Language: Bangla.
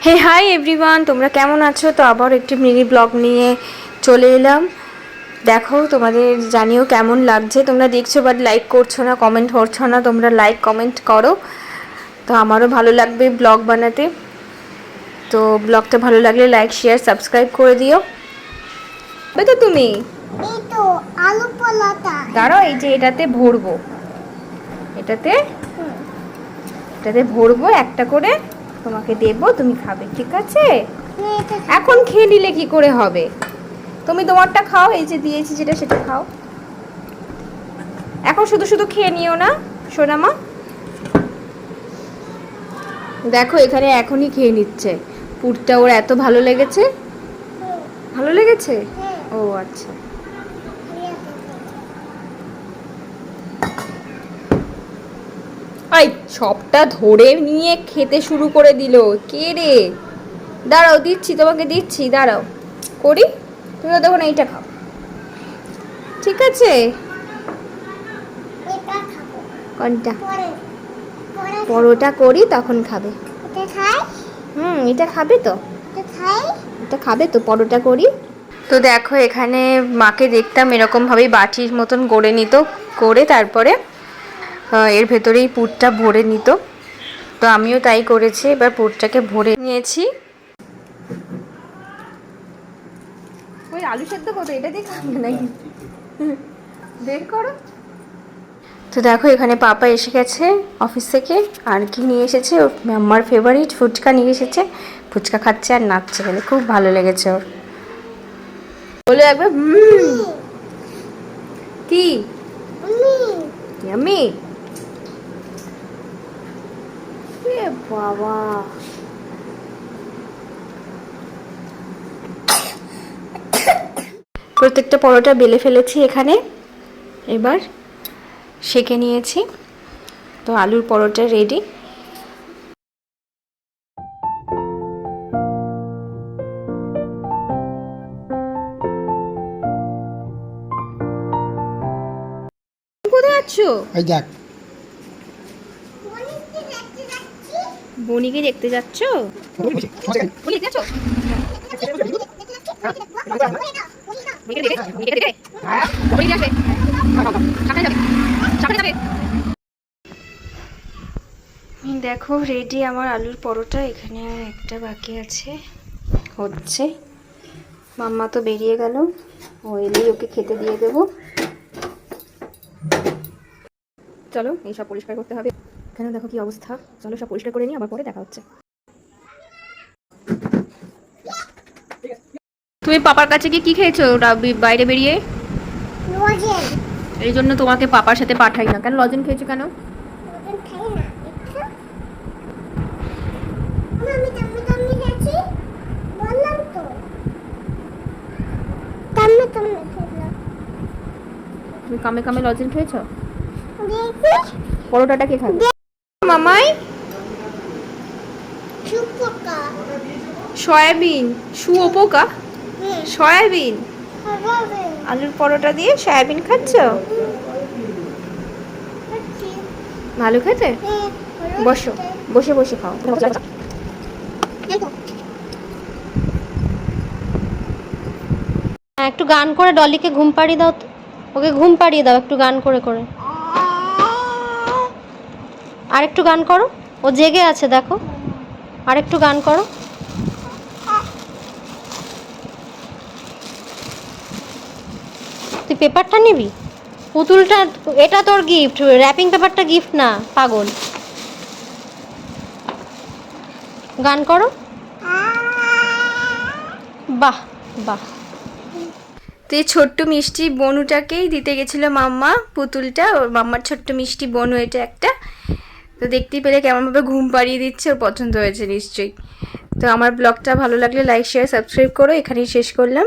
হে হাই এভরিওয়ান, তোমরা কেমন আছো? তো আবার একটি মিনি ব্লগ নিয়ে চলে এলাম। দেখো, তোমাদের জানিও কেমন লাগছে। তোমরা দেখছো বাট লাইক করছো না, কমেন্ট করছো না। তোমরা লাইক কমেন্ট করো, তো আমারও ভালো লাগবে ব্লগ বানাতে। তো ব্লগটা ভালো লাগলে লাইক শেয়ার সাবস্ক্রাইব করে দিও। তো তুমি এই তো আলু পরোটা। দাঁড়াও, এই যে এটাতে ভরবো, এটাতে ভরবো একটা করে, তোমাকে দেবো, তুমি খাবে, ঠিক আছে? এখন খেয়ে নিলে কি করে হবে? তুমি তোমারটা খাও, এই যে দিয়েছি যেটা সেটা খাও। এখন শুধু শুধু খেয়ে নিও না সোনা মা। দেখো এখানে এখনই খেয়ে নিচ্ছে। পুরটা ওর এত ভালো লেগেছে। ভালো লেগেছে? ও আচ্ছা। এই সবটা ধরে নিয়ে খেতে শুরু করে দিল। কে রে? দাঁড়াও, দিচ্ছি তোমাকে, দিচ্ছি, দাঁড়াও করি। তুমি তো তখন এইটা খাও, ঠিক আছে? কোনটা? পরোটা করি তখন খাবে। এটা খাবে তো, এটা খাবে তো, পরোটা করি। তো দেখো এখানে মাকে দেখতাম এরকমভাবেই বাটির মতন গড়ে নিত, করে তারপরে এর ভেতরেই পুরটা ভরে নিত। তো আমিও তাই করেছি, এবার পুরটাকে ভরে নিয়েছি। ওই আলু সেদ্ধ কত, এটা দিয়ে খাবে নাকি? বের করো। তো দেখো এখানে পাপা এসে গেছে অফিস থেকে। আর কি নিয়ে এসেছে? আমার ফেভারিট ফুচকা নিয়ে এসেছে। ফুচকা খাচ্ছে আর নাচছে, মানে খুব ভালো লেগেছে ওর। বলে একবার কি আমি বাবা। প্রত্যেকটা পরোটা বেলে ফেলেছি এখানে, এবার সেঁকে নিয়েছি। তো আলুর পরোটা রেডি। কোথায় আছো? এই দেখ, বনিকে দেখতে যাচ্ছ? দেখো রেডি আমার আলুর পরোটা। এখানে আর একটা বাকি আছে, হচ্ছে। মাম্মা তো বেরিয়ে গেল, ও এলেই ওকে খেতে দিয়ে দেবো। চলো এই সব পরিষ্কার করতে হবে। এখানে দেখো কি অবস্থা। চলো সব পরিষ্কার করে নিই, আবার পরে দেখা হচ্ছে। তুমি পাপার কাছে গিয়ে কি খেয়েছো বাইরে বেরিয়ে? এই জন্য তোমাকে পাপার সাথে পাঠাই না। কেন লজেন খেয়েছো কেন? তুমি কামে কামে লজেন খেয়েছো? পরোটাটা কে খাবে? মামাই সয়াবিন শুয়োপোকা, সয়াবিন আলুর পরোটা দিয়ে সয়াবিন খাচ্ছ? ভালো খেতে? বসো, বসে বসে খাও। একটু গান করে ডলিকে ঘুম পাড়িয়ে দাও তো। ওকে ঘুম পাড়িয়ে দাও একটু গান করে করে। আর একটু গান করো, ও জেগে আছে দেখো। আর একটু গান করো। তুই পেপারটা নিবি? পুতুলটা এটা তোর গিফট, র্যাপিং পেপারটা গিফট না, পাগল। গান করো। বাহ বাহ। তো এই ছোট্ট মিষ্টি বনুটাকেই দিতে গেছিলো মাম্মা পুতুলটা। ওর মাম্মার ছোট্ট মিষ্টি বনু এটা একটা। তো দেখতেই পেলে কেমনভাবে ঘুম পাড়িয়ে দিচ্ছে, ওর পছন্দ হয়েছে নিশ্চয়ই। তো আমার ব্লগটা ভালো লাগলে লাইক শেয়ার সাবস্ক্রাইব করো। এখানেই শেষ করলাম।